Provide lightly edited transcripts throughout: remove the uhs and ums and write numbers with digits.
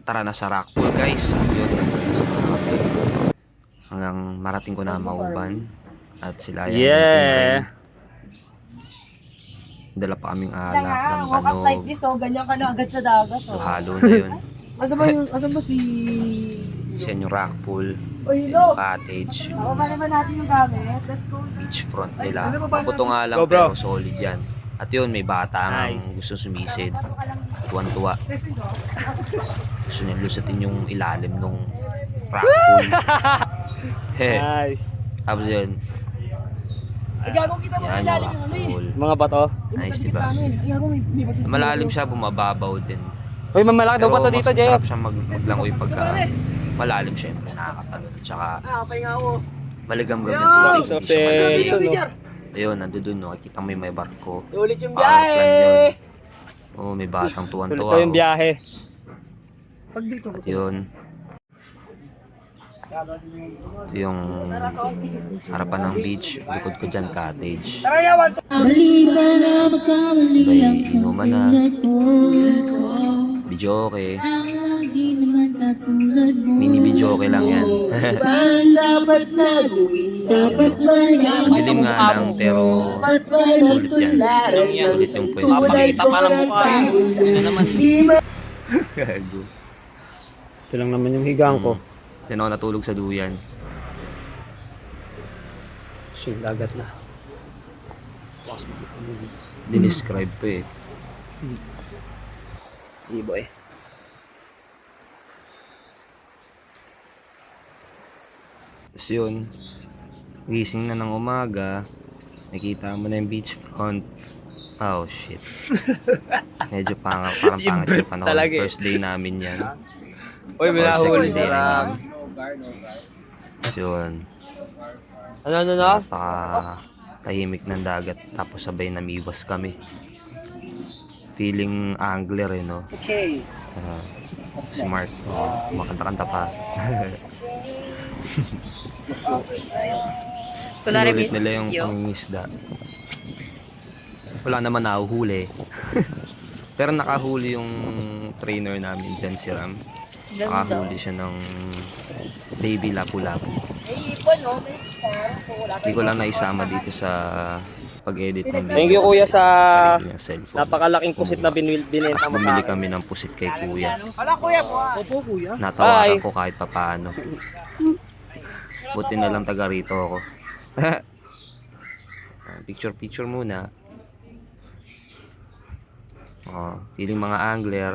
tara na sa Rockpool guys. Yun, hanggang marating ko na Mauban at sila yan. Yeah. Dala pa kaming alak Kaya ng walk up like this, oh, ganyan ka na agad sa dagat, oh. halo na yun. Asan ba si... Yan yung Rockpool, Oy, yan look! yung cottage, yung Baba naman natin yung gamit. Let's go. beachfront nila. Mabuto nga lang Go, bro. pero solid yan. At yun, may bata ang Nice. gusto sumisid. Tuwan-tuwa. Gusto niya lusatin yung ilalim nung Rockpool. He. Nice. Tapos yun, Gago kita mo sa yan yung ilalim yung ano eh. Rockpool. Mga bato. Nice, diba? Gago may bato. Malalim siya, bumababaw din. Uy, mamalaki daw bato dito, mas Jeff. masarap siya maglangoy pagka malalim, syempre nakakatanong. Tsaka Pahinga ako. maligam-gam Yo! yung tubig. Thanks of Hindi siya malamig. the- Ayun, nandun dun, no? Nakikita mo yung may barko. Ulit yung Power plant yun. biyahe! Oo, may batang Sulit tuwan-tuwa. ko yung biyahe. Pag dito At yun, ito yung harapan ng beach. Likod ko dyan, cottage. May inuman na. Video okay. Mini video okay lang yan. Madilim nga lang pero sulit yan. Sulit yung pwesto. Papakita pa ng mukha. Ano naman. Gago. Ito lang naman yung higang ko. Yan ako natulog sa duyan. Yung dagat na. Dinescribe ko eh. E-boy. Tapos yun, gising na ng umaga, nakita mo na yung beachfront. Oh shit. Medyo parang pangit yung panahon. talaga eh. First day namin yan. Uy, may Or nahuli second day sa... namin. Tapos yun, Ano? napaka tahimik ng dagat. Tapos sabay namiwas kami. Feeling angler eh, no? Okay. Si Mark, makanta-kanta pa. Sinulit nila yung pangingisda. Wala naman nahuhuli. Pero nakahuli yung trainer namin dyan, si Ram. Nakahuli siya ng baby lapu-lapu. May ipon, no? Hindi ko lang naisama dito sa pag-edit ng video. Thank you, kuya, sa sarili niyang cellphone. napakalaking pusit na binenta Tapos mo sa bumili akin. kami ng pusit kay kuya. Wala, kuya po. Opo, kuya. Natawagan Bye. ko kahit papaano. Buti na lang taga rito ako. Picture muna. Oh, feeling mga angler.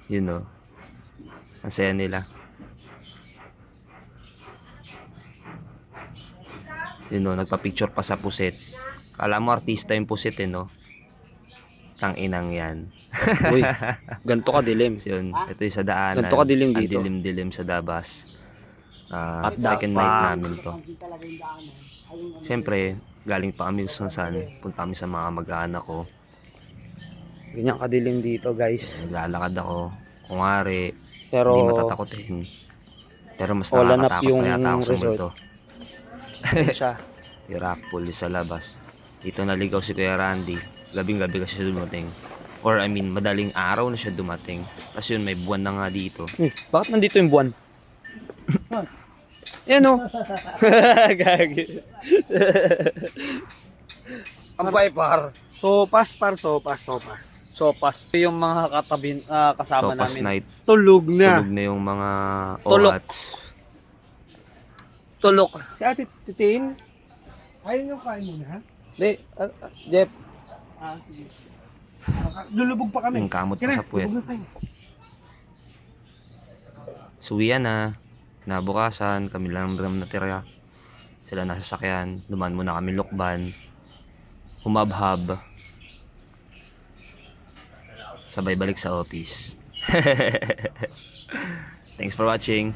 Yun know. Ang saya nila. Yun know, nagpa-picture pa sa pusit. Kala mo artista yung pusit eh, no? Tanginang yan. Uy, ganito ka dilim. So, yun, ito yung sa daanan. Ganito kadilim Ang dito. dilim-dilim sa Dabas. At Second Dapa. night namin to. Siyempre, galing pa kami kung saan. Punta kami sa mga mag-aanak ko. Ganyan kadilim dito, guys. Naglalakad ako. Kungari, Pero hindi matatakotin. Pero mas all up nakakatakot yung pa yata ako sa resort. multo. siya. Yung Rockpool sa labas. Dito naligaw si Kuya Randy. Gabing-gabi kasi siya dumating. Or I mean, madaling araw na siya dumating. Kasi yun, may buwan na nga dito. Bakit nandito yung buwan? Yan o. Gagi. Ambay, par. Sopas. Sopas. Yung mga katabi, kasama So, past namin. night, Tulog na. tulog na yung mga Tulog. OATs. Tulok. Si Ate Titin, ayun yung kain mo na. Di, Jeff. Sige. Lulubog pa kami. Yung kamot pa sa puwet. lubog na tayo. Suwian na. Nabukasan, kami lang naman natira. Sila nasa sakyan. Duman muna kami Lukban. Humabhab. Sabay balik sa office. Thanks for watching.